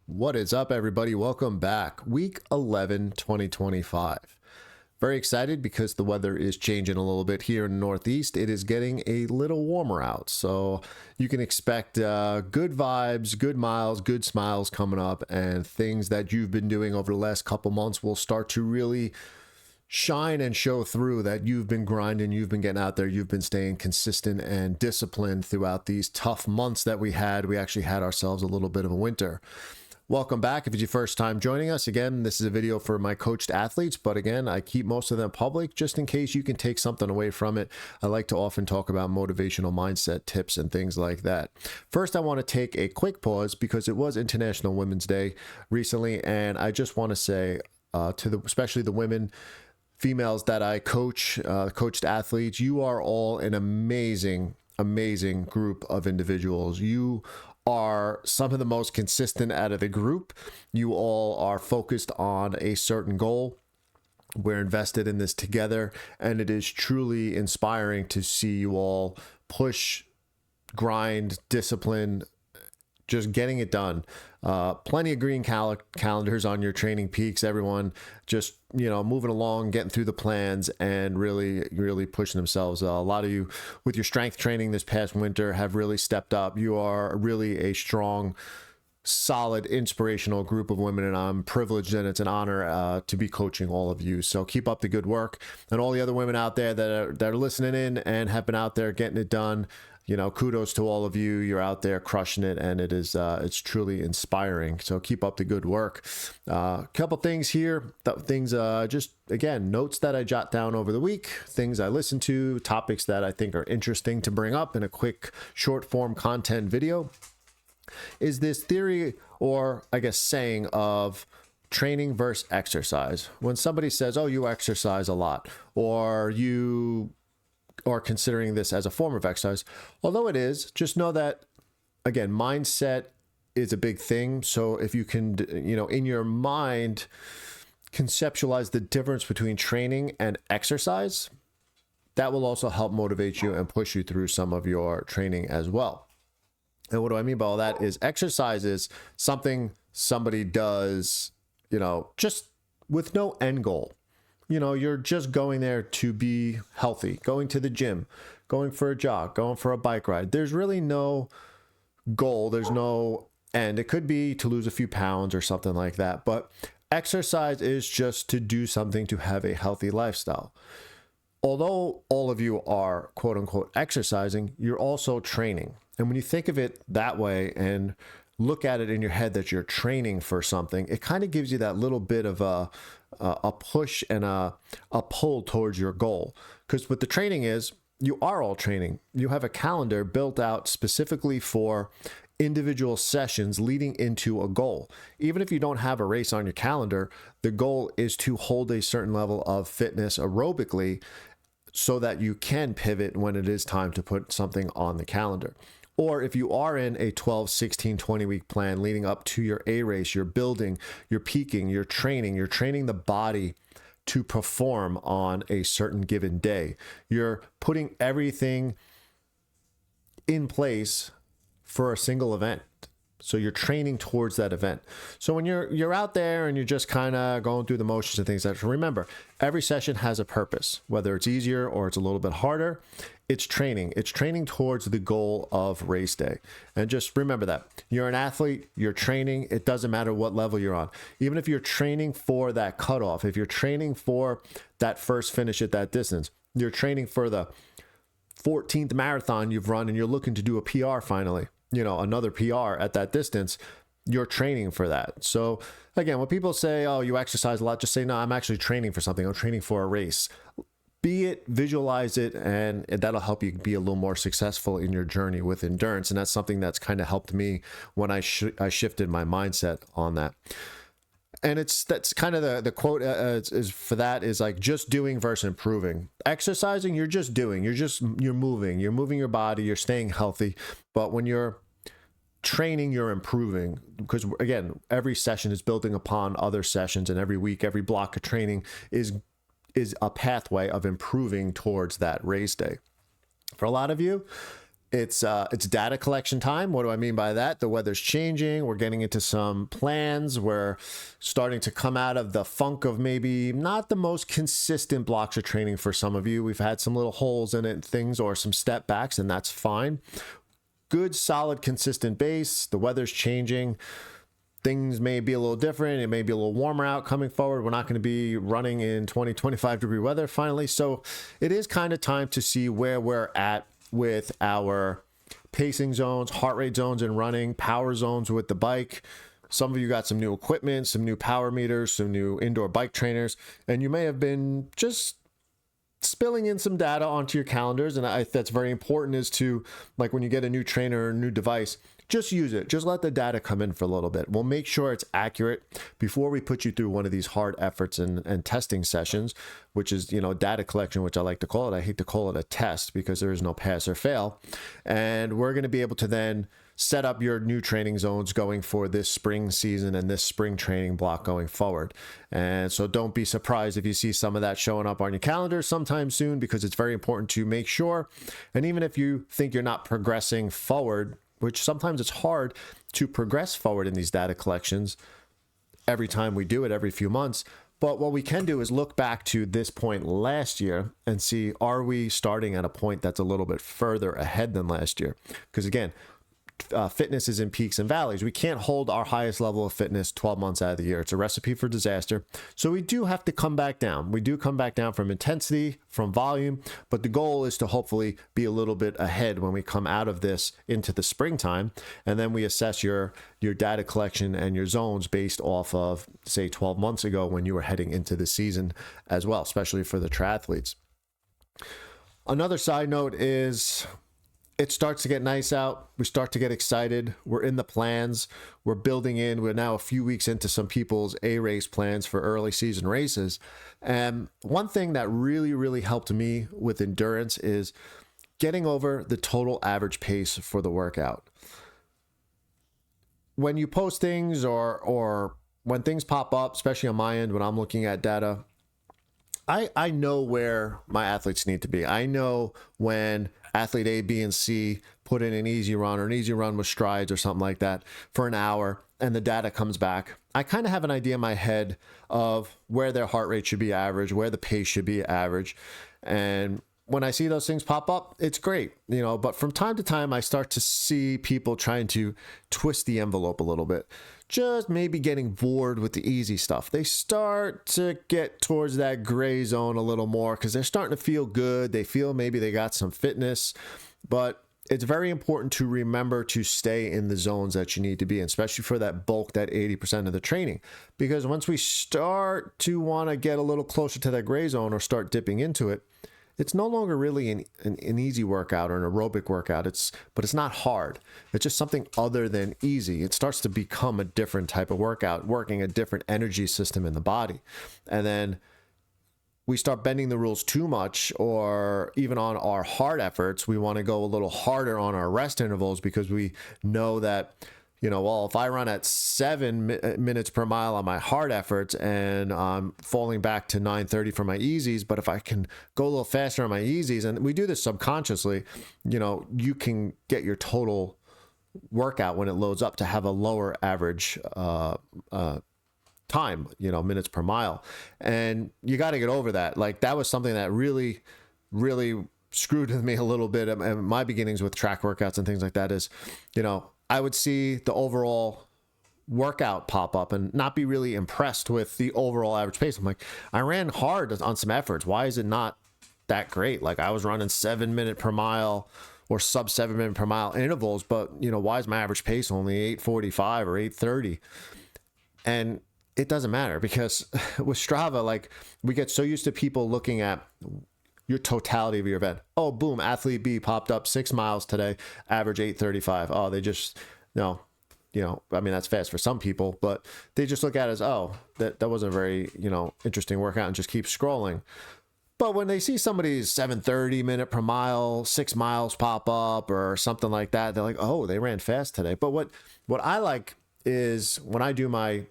What is up, everybody? Welcome back. Week 11, 2025. Very excited because the weather is changing a little bit here in the Northeast. It is getting a little warmer out, so you can expect good vibes, good miles, good smiles coming up, and things that you've been doing over the last couple months will start to really shine and show through that you've been grinding, you've been getting out there, you've been staying consistent and disciplined throughout these tough months that we had. We actually had ourselves a little bit of a winter. Welcome back. If it's your first time joining us, again, this is a video for my coached athletes, but again, I keep most of them public just in case you can take something away from it. I like to often talk about motivational mindset tips and things like that. First, I want to take a quick pause because it was International Women's Day recently, and I just want to say especially the women, females that I coach, coached athletes, you are all an amazing group of individuals. You are some of the most consistent out of the group. You all are focused on a certain goal. We're invested in this together, and it is truly inspiring to see you all push, grind, discipline, just getting it done. Plenty of green calendars on your training peaks, everyone just, moving along, getting through the plans and really pushing themselves. A lot of you with your strength training this past winter have really stepped up. You are really a strong, solid, inspirational group of women, and I'm privileged and it's an honor to be coaching all of you. So keep up the good work, and all the other women out there that are listening in and have been out there getting it done. Kudos to all of you. You're out there crushing it, and it's truly inspiring. So keep up the good work. Couple things here, just again, notes that I jot down over the week, things I listen to, topics that I think are interesting to bring up in a quick short form content video. Is this theory, or I guess saying, of training versus exercise. When somebody says, oh, you exercise a lot, or you are considering this as a form of exercise, although it is, just know that, again, mindset is a big thing. So if you can, in your mind, conceptualize the difference between training and exercise, that will also help motivate you and push you through some of your training as well. And what do I mean by all that is exercise is something somebody does, just with no end goal. You're just going there to be healthy, going to the gym, going for a jog, going for a bike ride. There's really no goal. There's no end. It could be to lose a few pounds or something like that. But exercise is just to do something to have a healthy lifestyle. Although all of you are quote unquote exercising, you're also training. And when you think of it that way and look at it in your head that you're training for something, it kind of gives you that little bit of a push and a pull towards your goal. Because what the training is, you are all training. You have a calendar built out specifically for individual sessions leading into a goal. Even if you don't have a race on your calendar, the goal is to hold a certain level of fitness aerobically so that you can pivot when it is time to put something on the calendar. Or if you are in a 12, 16, 20 week plan leading up to your A race, you're building, you're peaking, you're training the body to perform on a certain given day. You're putting everything in place for a single event. So you're training towards that event. So when you're out there and you're just kind of going through the motions and things like that, remember, every session has a purpose, whether it's easier or it's a little bit harder. It's training. It's training towards the goal of race day. And just remember that. You're an athlete, you're training. It doesn't matter what level you're on. Even if you're training for that cutoff, if you're training for that first finish at that distance, you're training for the 14th marathon you've run and you're looking to do a PR finally, another PR at that distance, you're training for that. So again, when people say, oh, you exercise a lot, just say, no, I'm actually training for something. I'm training for a race. Be it, visualize it, and that'll help you be a little more successful in your journey with endurance. And that's something that's kind of helped me when I shifted my mindset on that. And that's kind of the quote is for that is like just doing versus improving. Exercising, you're just doing, you're moving your body, you're staying healthy. But when you're training, you're improving, because again, every session is building upon other sessions, and every week, every block of training is a pathway of improving towards that race day. For a lot of you, It's data collection time. What do I mean by that? The weather's changing. We're getting into some plans. We're starting to come out of the funk of maybe not the most consistent blocks of training for some of you. We've had some little holes in it and things, or some step backs, and that's fine. Good, solid, consistent base. The weather's changing. Things may be a little different. It may be a little warmer out coming forward. We're not going to be running in 25-degree weather finally. So it is kind of time to see where we're at with our pacing zones, heart rate zones and running, power zones with the bike. Some of you got some new equipment, some new power meters, some new indoor bike trainers, and you may have been just spilling in some data onto your calendars. And that's very important, is to, like, when you get a new trainer or a new device, just use it. Just let the data come in for a little bit. We'll make sure it's accurate before we put you through one of these hard efforts and testing sessions, which is, data collection, which I like to call it. I hate to call it a test because there is no pass or fail. And we're going to be able to then set up your new training zones going for this spring season and this spring training block going forward. And so don't be surprised if you see some of that showing up on your calendar sometime soon, because it's very important to make sure. And even if you think you're not progressing forward, which sometimes it's hard to progress forward in these data collections every time we do it, every few months. But what we can do is look back to this point last year and see, are we starting at a point that's a little bit further ahead than last year? Because again, fitness is in peaks and valleys. We can't hold our highest level of fitness 12 months out of the year. It's a recipe for disaster. So we do have to come back down. We do come back down from intensity, from volume, but the goal is to hopefully be a little bit ahead when we come out of this into the springtime. And then we assess your data collection and your zones based off of, say, 12 months ago when you were heading into the season as well, especially for the triathletes. Another side note is, it starts to get nice out. We start to get excited. We're in the plans. We're building in. We're now a few weeks into some people's A-race plans for early season races. And one thing that really, really helped me with endurance is getting over the total average pace for the workout. When you post things or when things pop up, especially on my end when I'm looking at data, I know where my athletes need to be. I know when athlete A, B, and C put in an easy run or an easy run with strides or something like that for an hour, and the data comes back. I kind of have an idea in my head of where their heart rate should be average, where the pace should be average. And when I see those things pop up, it's great, but from time to time, I start to see people trying to twist the envelope a little bit, just maybe getting bored with the easy stuff. They start to get towards that gray zone a little more because they're starting to feel good. They feel maybe they got some fitness, but it's very important to remember to stay in the zones that you need to be in, especially for that bulk, that 80% of the training. Because once we start to want to get a little closer to that gray zone or start dipping into it, it's no longer really an easy workout or an aerobic workout. But it's not hard. It's just something other than easy. It starts to become a different type of workout, working a different energy system in the body. And then we start bending the rules too much, or even on our hard efforts, we want to go a little harder on our rest intervals because we know that, if I run at 7 minutes per mile on my hard efforts and I'm falling back to 9:30 for my easies, but if I can go a little faster on my easies, and we do this subconsciously, you can get your total workout when it loads up to have a lower average time, minutes per mile. And you got to get over that. Like, that was something that really, really screwed with me a little bit in my beginnings with track workouts and things like that is, I would see the overall workout pop up and not be really impressed with the overall average pace. I'm like, I ran hard on some efforts. Why is it not that great? Like, I was running 7 minute per mile or sub 7 minute per mile intervals, but why is my average pace only 8:45 or 8:30? And it doesn't matter, because with Strava, like, we get so used to people looking at your totality of your event. Oh, boom, athlete B popped up 6 miles today, average 8:35. Oh, they just, I mean, that's fast for some people, but they just look at it as, oh, that wasn't a very, interesting workout, and just keep scrolling. But when they see somebody's 7:30 minute per mile, 6 miles pop up or something like that, they're like, oh, they ran fast today. But what I like is when I do my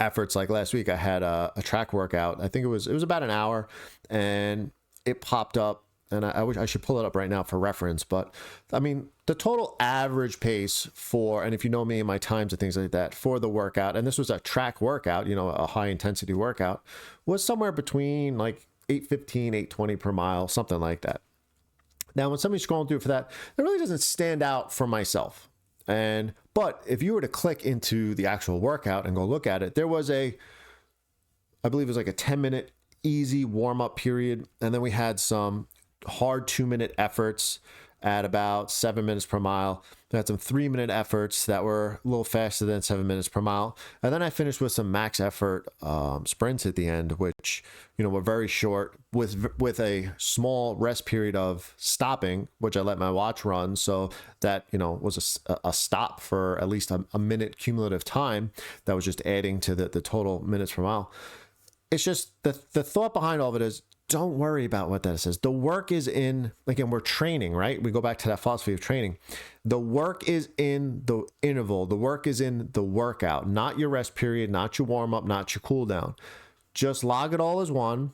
efforts, like last week, I had a track workout. I think it was about an hour, and it popped up and I wish I should pull it up right now for reference, but I mean, the total average pace for, and if you know me and my times and things like that, for the workout, and this was a track workout, you know, a high intensity workout, was somewhere between like 8:15, 8:20 per mile, something like that. Now, when somebody's scrolling through for that, it really doesn't stand out for myself. But if you were to click into the actual workout and go look at it, there was I believe it was like a 10-minute easy warm-up period. And then we had some hard 2-minute efforts at about 7 minutes per mile. We had some 3-minute efforts that were a little faster than 7 minutes per mile. And then I finished with some max effort sprints at the end, which, you know, were very short with a small rest period of stopping, which I let my watch run. So that, you know, was a stop for at least a minute cumulative time that was just adding to the total minutes per mile. It's just the thought behind all of it is, don't worry about what that says. The work is in, again, we're training, right? We go back to that philosophy of training. The work is in the interval. The work is in the workout, not your rest period, not your warm up, not your cool down. Just log it all as one.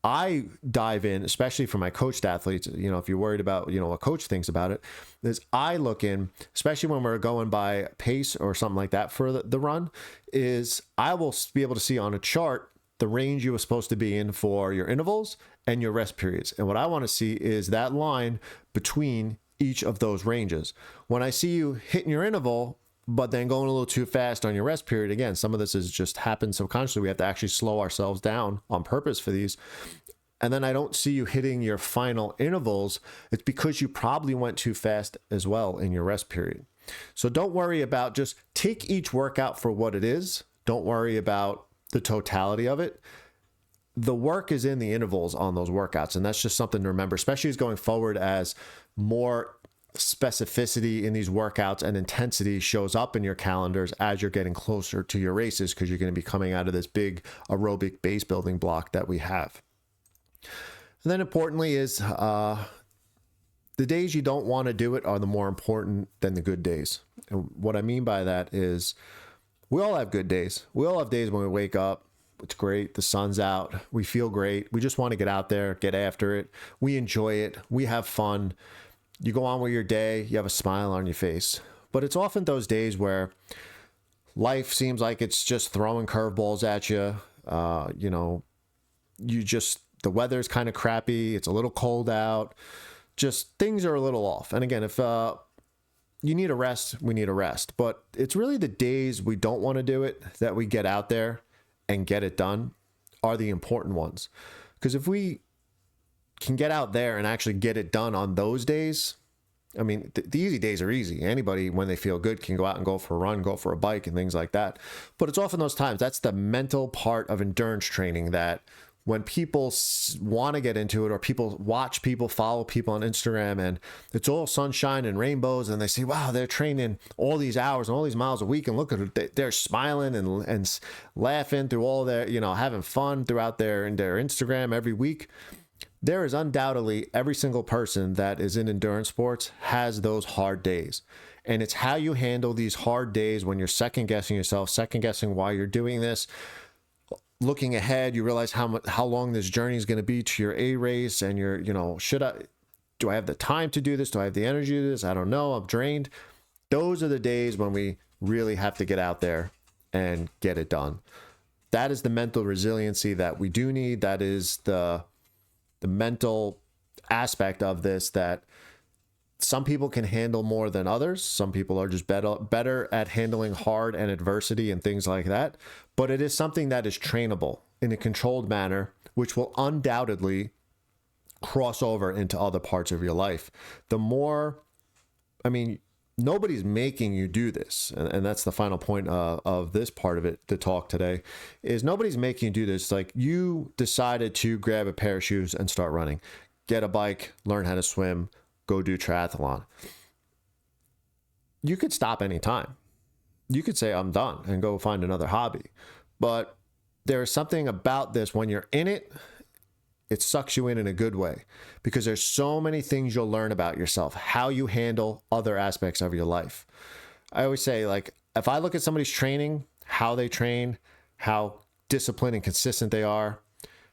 I dive in, especially for my coached athletes, you know, if you're worried about, you know, what coach thinks about it, is I look in, especially when we're going by pace or something like that for the run, is I will be able to see on a chart the range you were supposed to be in for your intervals and your rest periods. And what I want to see is that line between each of those ranges. When I see you hitting your interval, but then going a little too fast on your rest period, again, some of this is just happens subconsciously. We have to actually slow ourselves down on purpose for these. And then I don't see you hitting your final intervals. It's because you probably went too fast as well in your rest period. So don't worry about, just take each workout for what it is. Don't worry about the totality of it. The work is in the intervals on those workouts. And that's just something to remember, especially as going forward, as more specificity in these workouts and intensity shows up in your calendars as you're getting closer to your races, because you're going to be coming out of this big aerobic base building block that we have. And then importantly is the days you don't want to do it are the more important than the good days. And what I mean by that is, we all have good days. We all have days when we wake up, it's great, the sun's out, we feel great, we just want to get out there, get after it, we enjoy it, we have fun. You go on with your day, you have a smile on your face. But it's often those days where life seems like it's just throwing curveballs at you. You know, the weather's kind of crappy, it's a little cold out, just things are a little off. And again, if you need a rest, we need a rest. But it's really the days we don't want to do it that we get out there and get it done are the important ones. Because if we can get out there and actually get it done on those days, I mean, the easy days are easy. Anybody, when they feel good, can go out and go for a run, go for a bike and things like that. But it's often those times, that's the mental part of endurance training, that when people want to get into it, or people watch people, follow people on Instagram, and it's all sunshine and rainbows, and they say, wow, they're training all these hours and all these miles a week, and look at it, they're smiling and laughing through all their, you know, having fun throughout their Instagram every week. There is undoubtedly every single person that is in endurance sports has those hard days. And it's how you handle these hard days when you're second guessing yourself, second guessing why you're doing this. Looking ahead, you realize how long this journey is going to be to your A race, and you're, you know, do I have the time to do this? Do I have the energy to do this? I don't know. I'm drained. Those are the days when we really have to get out there and get it done. That is the mental resiliency that we do need. That is the mental aspect of this that some people can handle more than others. Some people are just better at handling hard and adversity and things like that. But it is something that is trainable in a controlled manner, which will undoubtedly cross over into other parts of your life. The more, I mean, nobody's making you do this. And that's the final point of this part of it, the talk today, is nobody's making you do this. Like, you decided to grab a pair of shoes and start running, get a bike, learn how to swim, go do triathlon. You could stop anytime. You could say, I'm done, and go find another hobby. But there is something about this, when you're in it, it sucks you in a good way, because there's so many things you'll learn about yourself, how you handle other aspects of your life. I always say, like, if I look at somebody's training, how they train, how disciplined and consistent they are,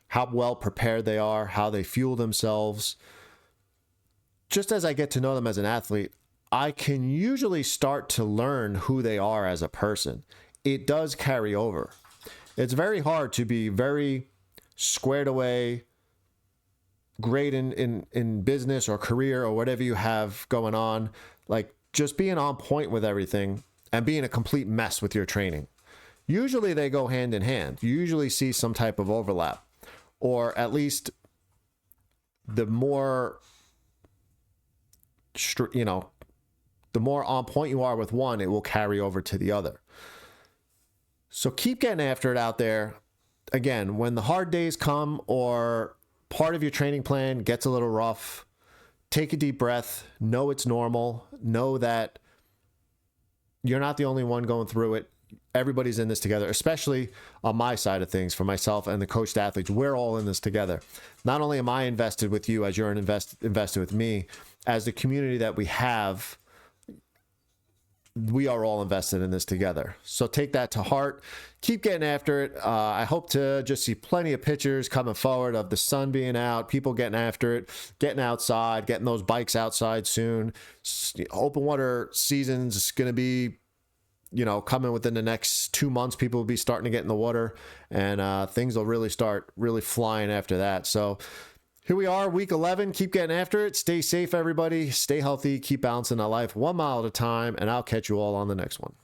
how well prepared they are, how they fuel themselves, just as I get to know them as an athlete, I can usually start to learn who they are as a person. It does carry over. It's very hard to be very squared away, great in business or career or whatever you have going on, like just being on point with everything and being a complete mess with your training. Usually they go hand in hand. You usually see some type of overlap, or at least the more, the more on point you are with one, it will carry over to the other. So keep getting after it out there. Again, when the hard days come or part of your training plan gets a little rough, take a deep breath. Know it's normal. Know that you're not the only one going through it. Everybody's in this together, especially on my side of things for myself and the coached athletes. We're all in this together. Not only am I invested with you as you're invested with me, as the community that we have, we are all invested in this together. So take that to heart. Keep getting after it. I hope to just see plenty of pictures coming forward of the sun being out, people getting after it, getting outside, getting those bikes outside soon. Open water season's is going to be, coming within the next 2 months. People will be starting to get in the water, and things will really start flying after that. So here we are, week 11. Keep getting after it. Stay safe, everybody. Stay healthy. Keep balancing that life 1 mile at a time, and I'll catch you all on the next one.